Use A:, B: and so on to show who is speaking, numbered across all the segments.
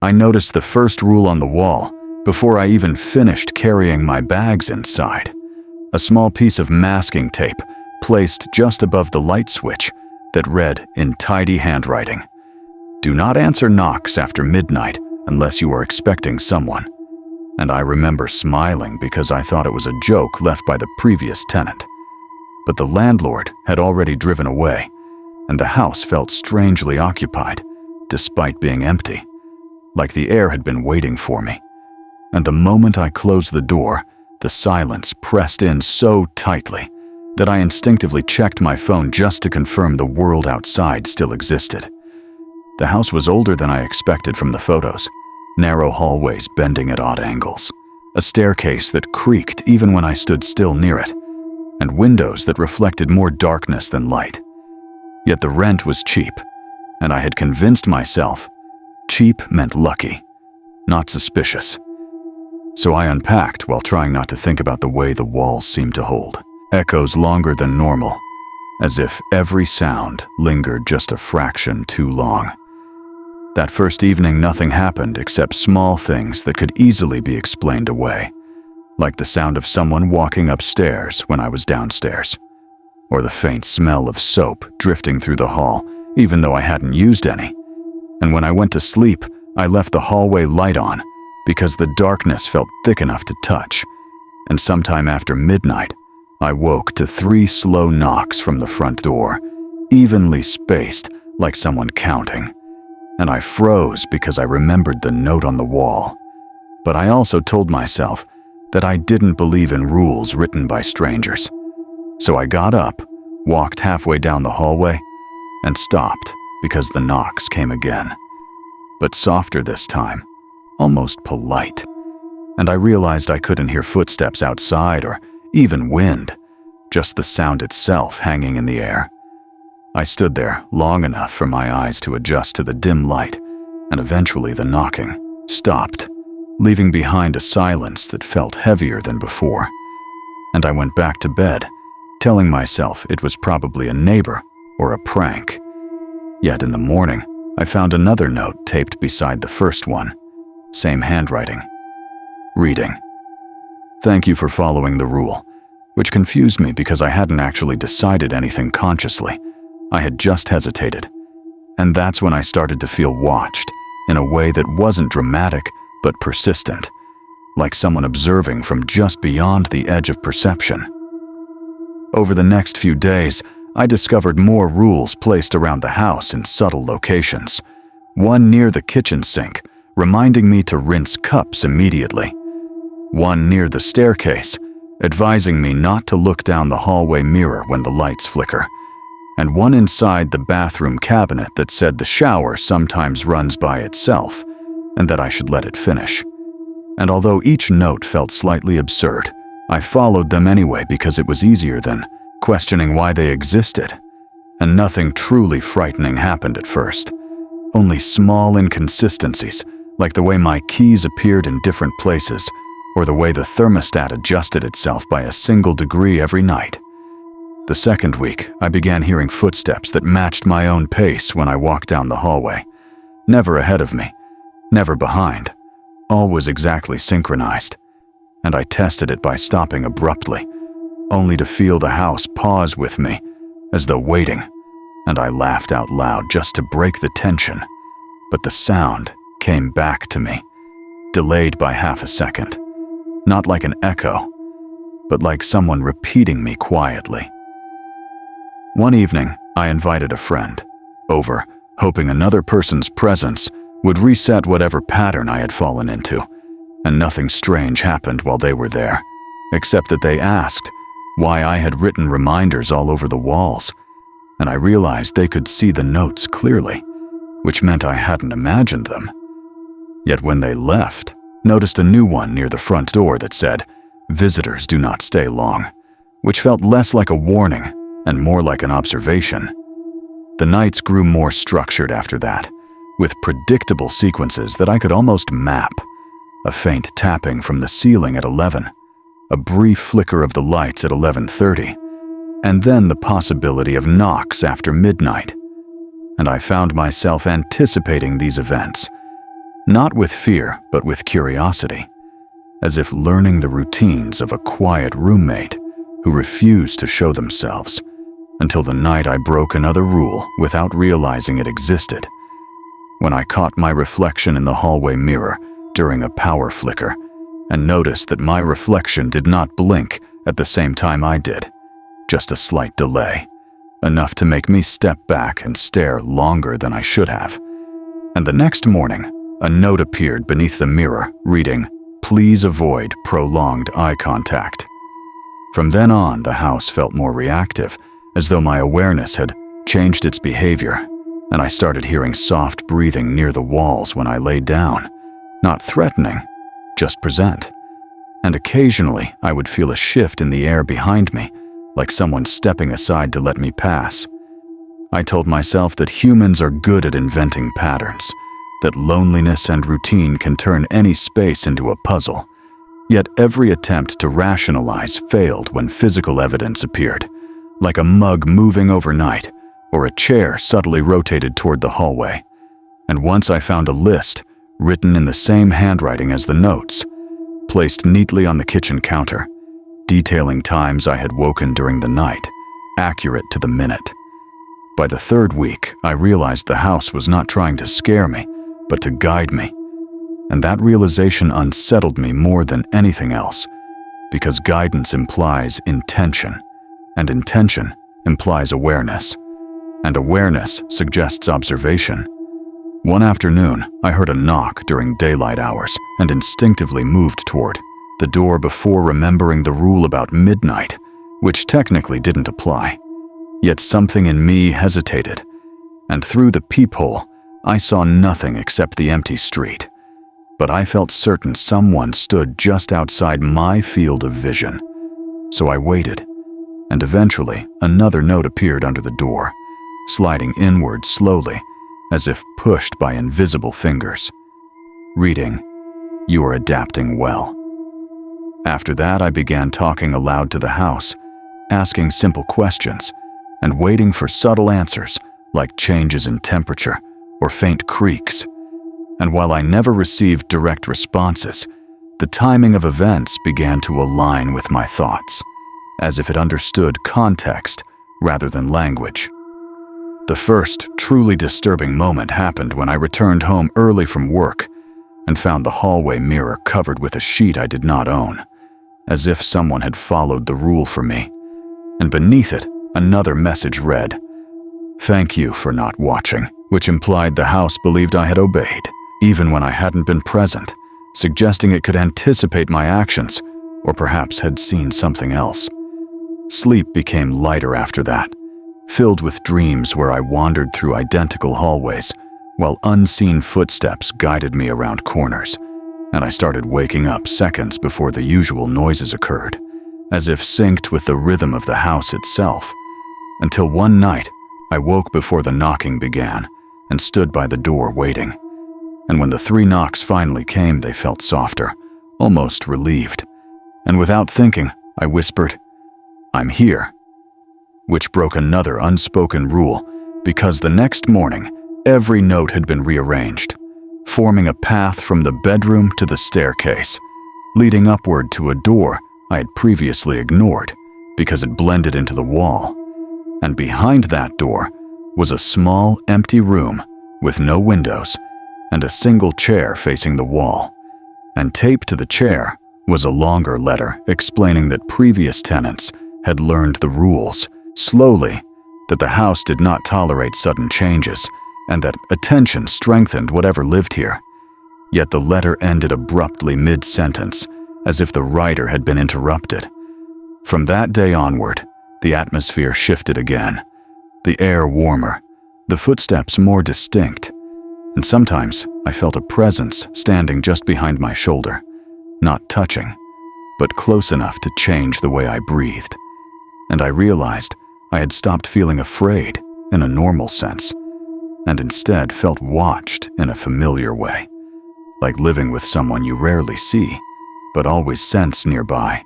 A: I noticed the first rule on the wall before I even finished carrying my bags inside. A small piece of masking tape placed just above the light switch that read in tidy handwriting, "Do not answer knocks after midnight unless you are expecting someone." And I remember smiling because I thought it was a joke left by the previous tenant. But the landlord had already driven away, and the house felt strangely occupied, despite being empty, like the air had been waiting for me. And the moment I closed the door, the silence pressed in so tightly that I instinctively checked my phone just to confirm the world outside still existed. The house was older than I expected from the photos. Narrow hallways bending at odd angles, a staircase that creaked even when I stood still near it, and windows that reflected more darkness than light. Yet the rent was cheap, and I had convinced myself cheap meant lucky, not suspicious. So I unpacked while trying not to think about the way the walls seemed to hold echoes longer than normal, as if every sound lingered just a fraction too long. That first evening, nothing happened except small things that could easily be explained away, like the sound of someone walking upstairs when I was downstairs, or the faint smell of soap drifting through the hall even though I hadn't used any. And when I went to sleep, I left the hallway light on because the darkness felt thick enough to touch, and sometime after midnight, I woke to 3 slow knocks from the front door, evenly spaced like someone counting. And I froze because I remembered the note on the wall. But I also told myself that I didn't believe in rules written by strangers. So I got up, walked halfway down the hallway, and stopped because the knocks came again. But softer this time, almost polite. And I realized I couldn't hear footsteps outside or even wind, just the sound itself hanging in the air. I stood there long enough for my eyes to adjust to the dim light, and eventually the knocking stopped, leaving behind a silence that felt heavier than before. And I went back to bed, telling myself it was probably a neighbor or a prank. Yet in the morning, I found another note taped beside the first one, same handwriting. Reading, "Thank you for following the rule," which confused me because I hadn't actually decided anything consciously. I had just hesitated. And that's when I started to feel watched, in a way that wasn't dramatic but persistent, like someone observing from just beyond the edge of perception. Over the next few days, I discovered more rules placed around the house in subtle locations. One near the kitchen sink, reminding me to rinse cups immediately. One near the staircase, advising me not to look down the hallway mirror when the lights flicker. And one inside the bathroom cabinet that said the shower sometimes runs by itself, and that I should let it finish. And although each note felt slightly absurd, I followed them anyway because it was easier than questioning why they existed. And nothing truly frightening happened at first. Only small inconsistencies, like the way my keys appeared in different places, or the way the thermostat adjusted itself by a single degree every night. The second week, I began hearing footsteps that matched my own pace when I walked down the hallway. Never ahead of me, never behind, always exactly synchronized. And I tested it by stopping abruptly, only to feel the house pause with me, as though waiting, and I laughed out loud just to break the tension. But the sound came back to me, delayed by half a second, not like an echo, but like someone repeating me quietly. One evening, I invited a friend over, hoping another person's presence would reset whatever pattern I had fallen into, and nothing strange happened while they were there, except that they asked why I had written reminders all over the walls, and I realized they could see the notes clearly, which meant I hadn't imagined them. Yet when they left, noticed a new one near the front door that said, "Visitors do not stay long," which felt less like a warning and more like an observation. The nights grew more structured after that, with predictable sequences that I could almost map. A faint tapping from the ceiling at 11, a brief flicker of the lights at 11:30, and then the possibility of knocks after midnight. And I found myself anticipating these events, Not with fear, but with curiosity, as if learning the routines of a quiet roommate who refused to show themselves, until the night I broke another rule without realizing it existed. When I caught my reflection in the hallway mirror during a power flicker and noticed that my reflection did not blink at the same time I did, just a slight delay, enough to make me step back and stare longer than I should have. And the next morning, a note appeared beneath the mirror reading, "Please avoid prolonged eye contact." From then on, the house felt more reactive, as though my awareness had changed its behavior, and I started hearing soft breathing near the walls when I lay down, not threatening, just present. And occasionally, I would feel a shift in the air behind me, like someone stepping aside to let me pass. I told myself that humans are good at inventing patterns, that loneliness and routine can turn any space into a puzzle. Yet every attempt to rationalize failed when physical evidence appeared, like a mug moving overnight or a chair subtly rotated toward the hallway. And once I found a list, written in the same handwriting as the notes, placed neatly on the kitchen counter, detailing times I had woken during the night, accurate to the minute. By the third week, I realized the house was not trying to scare me, but to guide me. And that realization unsettled me more than anything else, because guidance implies intention, and intention implies awareness, and awareness suggests observation. One afternoon, I heard a knock during daylight hours and instinctively moved toward the door before remembering the rule about midnight, which technically didn't apply. Yet something in me hesitated, and through the peephole, I saw nothing except the empty street. But I felt certain someone stood just outside my field of vision. So I waited, and eventually another note appeared under the door, sliding inward slowly, as if pushed by invisible fingers. Reading, "You are adapting well." After that, I began talking aloud to the house, asking simple questions, and waiting for subtle answers like changes in temperature or faint creaks. And while I never received direct responses, the timing of events began to align with my thoughts, as if it understood context rather than language. The first truly disturbing moment happened when I returned home early from work and found the hallway mirror covered with a sheet I did not own, as if someone had followed the rule for me. And beneath it, another message read, "Thank you for not watching," which implied the house believed I had obeyed, even when I hadn't been present, suggesting it could anticipate my actions, or perhaps had seen something else. Sleep became lighter after that, filled with dreams where I wandered through identical hallways, while unseen footsteps guided me around corners, and I started waking up seconds before the usual noises occurred, as if synced with the rhythm of the house itself. Until one night, I woke before the knocking began and stood by the door waiting. And when the 3 knocks finally came, they felt softer, almost relieved. And without thinking, I whispered, "I'm here," which broke another unspoken rule, because the next morning, every note had been rearranged, forming a path from the bedroom to the staircase, leading upward to a door I had previously ignored because it blended into the wall. And behind that door was a small, empty room with no windows and a single chair facing the wall. And taped to the chair was a longer letter explaining that previous tenants had learned the rules, slowly, that the house did not tolerate sudden changes, and that attention strengthened whatever lived here. Yet the letter ended abruptly mid-sentence, as if the writer had been interrupted. From that day onward, the atmosphere shifted again, the air warmer, the footsteps more distinct, and sometimes I felt a presence standing just behind my shoulder, not touching, but close enough to change the way I breathed. And I realized I had stopped feeling afraid in a normal sense, and instead felt watched in a familiar way, like living with someone you rarely see, but always sense nearby.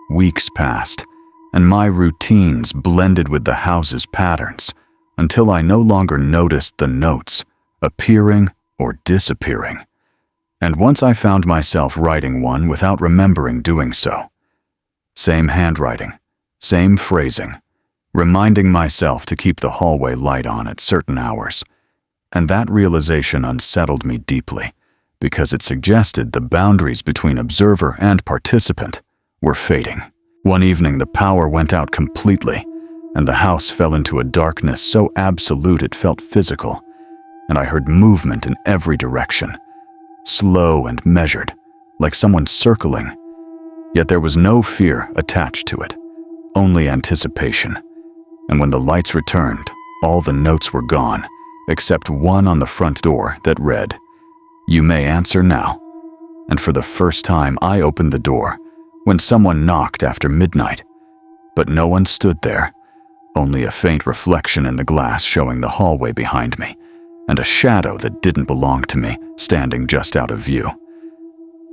A: Weeks passed, and my routines blended with the house's patterns until I no longer noticed the notes appearing or disappearing, And once I found myself writing one without remembering doing so. Same handwriting, same phrasing, reminding myself to keep the hallway light on at certain hours. And that realization unsettled me deeply, because it suggested the boundaries between observer and participant were fading. One evening, the power went out completely, and the house fell into a darkness so absolute it felt physical, and I heard movement in every direction, slow and measured, like someone circling. Yet there was no fear attached to it, only anticipation. And when the lights returned, all the notes were gone, except one on the front door that read, "You may answer now." And for the first time, I opened the door when someone knocked after midnight. But no one stood there, only a faint reflection in the glass showing the hallway behind me, and a shadow that didn't belong to me standing just out of view.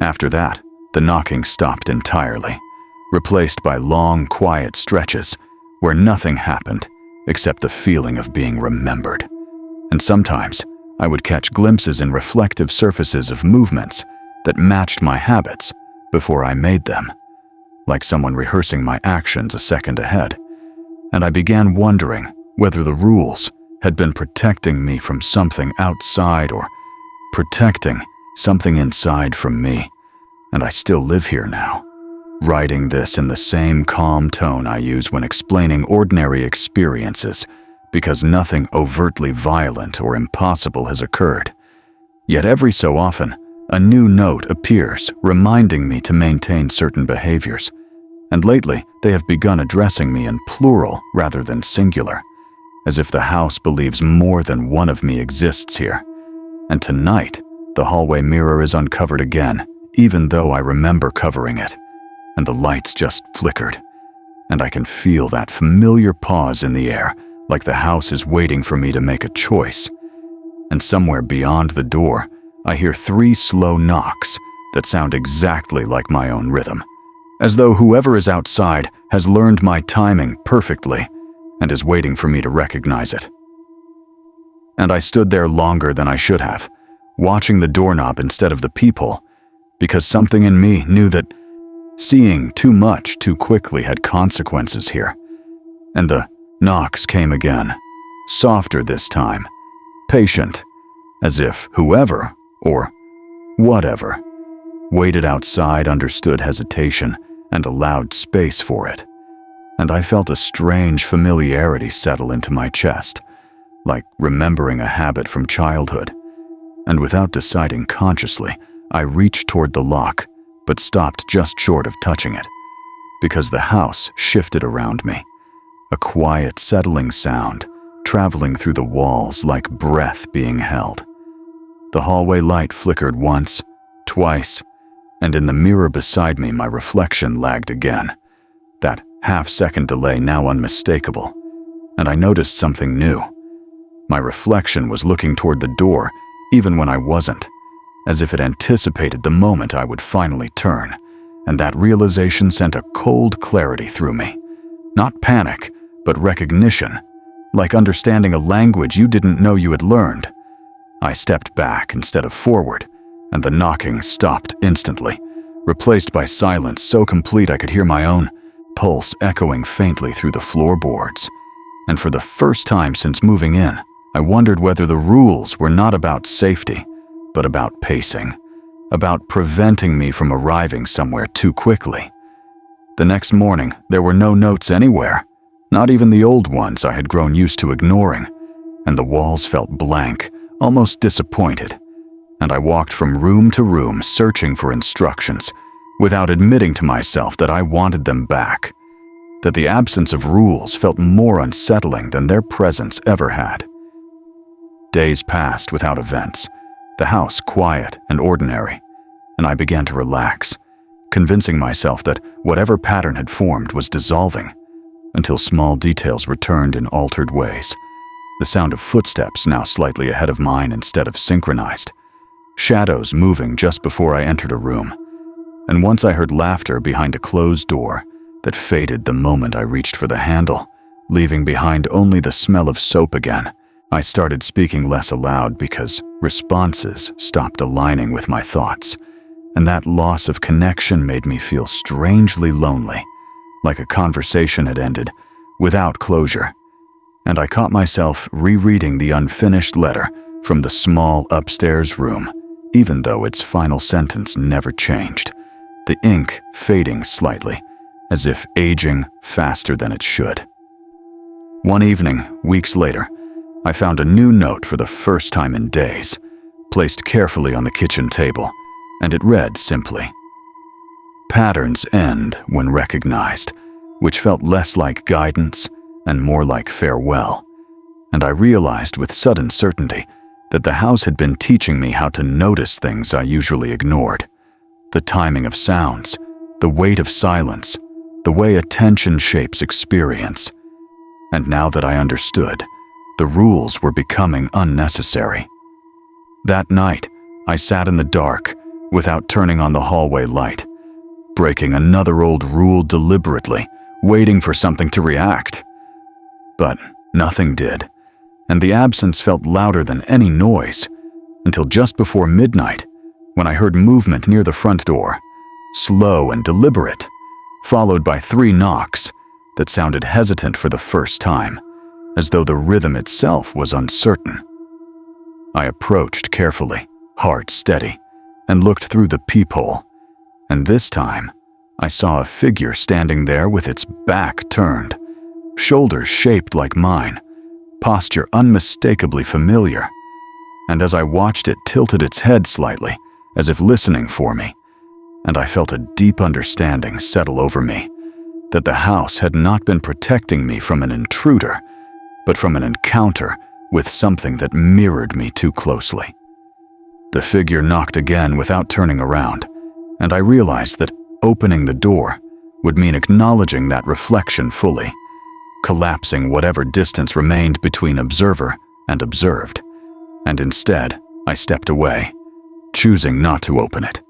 A: After that, the knocking stopped entirely, replaced by long, quiet stretches where nothing happened except the feeling of being remembered. And sometimes, I would catch glimpses in reflective surfaces of movements that matched my habits before I made them, like someone rehearsing my actions a second ahead. And I began wondering whether the rules had been protecting me from something outside or protecting something inside from me. And I still live here now, writing this in the same calm tone I use when explaining ordinary experiences, because nothing overtly violent or impossible has occurred. Yet every so often, a new note appears reminding me to maintain certain behaviors. And lately, they have begun addressing me in plural rather than singular, as if the house believes more than one of me exists here. And tonight, the hallway mirror is uncovered again, even though I remember covering it, and the lights just flickered. And I can feel that familiar pause in the air, like the house is waiting for me to make a choice. And somewhere beyond the door, I hear 3 slow knocks that sound exactly like my own rhythm, as though whoever is outside has learned my timing perfectly and is waiting for me to recognize it. And I stood there longer than I should have, watching the doorknob instead of the peephole, because something in me knew that seeing too much too quickly had consequences here. And the knocks came again, softer this time, patient, as if whoever, or whatever, waited outside understood hesitation and allowed space for it. And I felt a strange familiarity settle into my chest, like remembering a habit from childhood. And without deciding consciously, I reached toward the lock, but stopped just short of touching it, because the house shifted around me, a quiet, settling sound traveling through the walls like breath being held. The hallway light flickered once, twice, and in the mirror beside me my reflection lagged again, that half-second delay now unmistakable, and I noticed something new. My reflection was looking toward the door even when I wasn't, as if it anticipated the moment I would finally turn, and that realization sent a cold clarity through me. Not panic, but recognition, like understanding a language you didn't know you had learned. I stepped back instead of forward, and the knocking stopped instantly, replaced by silence so complete I could hear my own pulse echoing faintly through the floorboards. And for the first time since moving in, I wondered whether the rules were not about safety, but about pacing, about preventing me from arriving somewhere too quickly. The next morning, there were no notes anywhere, not even the old ones I had grown used to ignoring, and the walls felt blank, almost disappointed, and I walked from room to room searching for instructions, without admitting to myself that I wanted them back, that the absence of rules felt more unsettling than their presence ever had. Days passed without events, the house quiet and ordinary, and I began to relax, convincing myself that whatever pattern had formed was dissolving, until small details returned in altered ways. The sound of footsteps now slightly ahead of mine instead of synchronized, shadows moving just before I entered a room, and once I heard laughter behind a closed door that faded the moment I reached for the handle, leaving behind only the smell of soap again I started speaking less aloud because responses stopped aligning with my thoughts, and that loss of connection made me feel strangely lonely, like a conversation had ended without closure. And I caught myself rereading the unfinished letter from the small upstairs room, even though its final sentence never changed, the ink fading slightly, as if aging faster than it should. One evening, weeks later, I found a new note for the first time in days, placed carefully on the kitchen table, and it read simply, "Patterns end when recognized," which felt less like guidance and more like farewell. And I realized with sudden certainty that the house had been teaching me how to notice things I usually ignored. The timing of sounds, the weight of silence, the way attention shapes experience. And now that I understood, the rules were becoming unnecessary. That night, I sat in the dark without turning on the hallway light, breaking another old rule deliberately, waiting for something to react. But nothing did, and the absence felt louder than any noise, until just before midnight, when I heard movement near the front door, slow and deliberate, followed by 3 knocks that sounded hesitant for the first time, as though the rhythm itself was uncertain. I approached carefully, heart steady, and looked through the peephole, and this time I saw a figure standing there with its back turned, shoulders shaped like mine, posture unmistakably familiar, and as I watched it tilted its head slightly, as if listening for me, and I felt a deep understanding settle over me, that the house had not been protecting me from an intruder, but from an encounter with something that mirrored me too closely. The figure knocked again without turning around, and I realized that opening the door would mean acknowledging that reflection fully, collapsing whatever distance remained between observer and observed. And instead, I stepped away, choosing not to open it.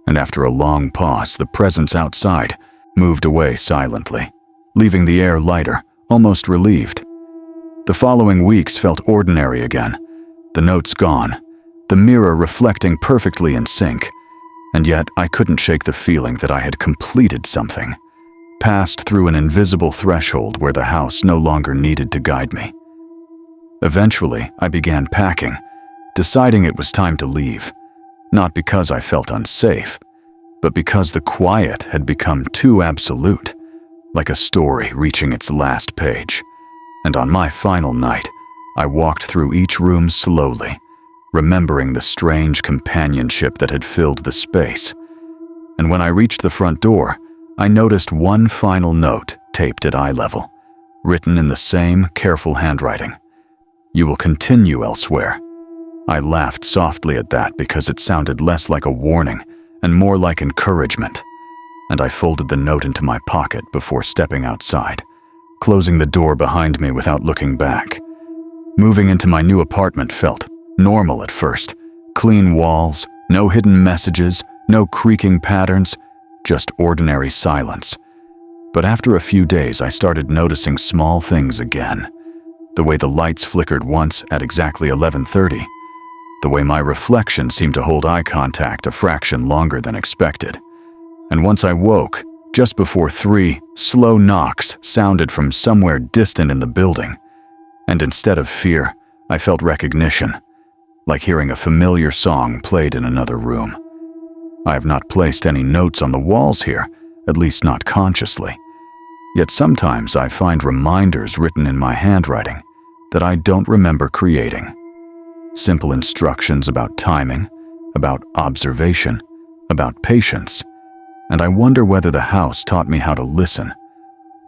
A: And after a long pause, the presence outside moved away silently, leaving the air lighter, almost relieved. The following weeks felt ordinary again, the notes gone, the mirror reflecting perfectly in sync, and yet I couldn't shake the feeling that I had completed something, passed through an invisible threshold where the house no longer needed to guide me. Eventually, I began packing, deciding it was time to leave, not because I felt unsafe, but because the quiet had become too absolute, like a story reaching its last page. And on my final night, I walked through each room slowly, remembering the strange companionship that had filled the space. And when I reached the front door, I noticed one final note taped at eye level, written in the same careful handwriting. "You will continue elsewhere." I laughed softly at that because it sounded less like a warning and more like encouragement, and I folded the note into my pocket before stepping outside, closing the door behind me without looking back. Moving into my new apartment felt normal at first. Clean walls, no hidden messages, no creaking patterns, just ordinary silence. But after a few days, I started noticing small things again. The way the lights flickered once at exactly 11:30. The way my reflection seemed to hold eye contact a fraction longer than expected. And once I woke, just before 3, slow knocks sounded from somewhere distant in the building. And instead of fear, I felt recognition, like hearing a familiar song played in another room. I have not placed any notes on the walls here, at least not consciously. Yet sometimes I find reminders written in my handwriting that I don't remember creating. Simple instructions about timing, about observation, about patience, and I wonder whether the house taught me how to listen,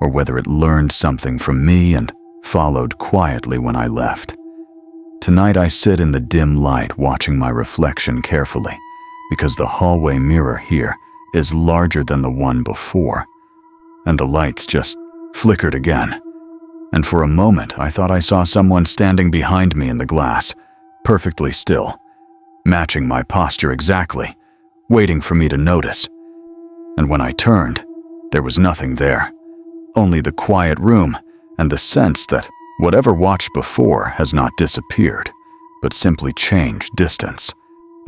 A: or whether it learned something from me and followed quietly when I left. Tonight I sit in the dim light watching my reflection carefully, because the hallway mirror here is larger than the one before, and the lights just flickered again. And for a moment I thought I saw someone standing behind me in the glass, perfectly still, matching my posture exactly, waiting for me to notice. And when I turned, there was nothing there, only the quiet room and the sense that Whatever watched before has not disappeared, but simply changed distance,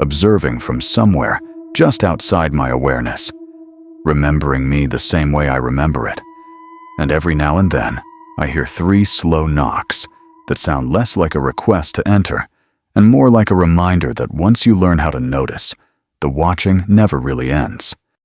A: observing from somewhere just outside my awareness, remembering me the same way I remember it. And every now and then, I hear 3 slow knocks that sound less like a request to enter and more like a reminder that once you learn how to notice, the watching never really ends.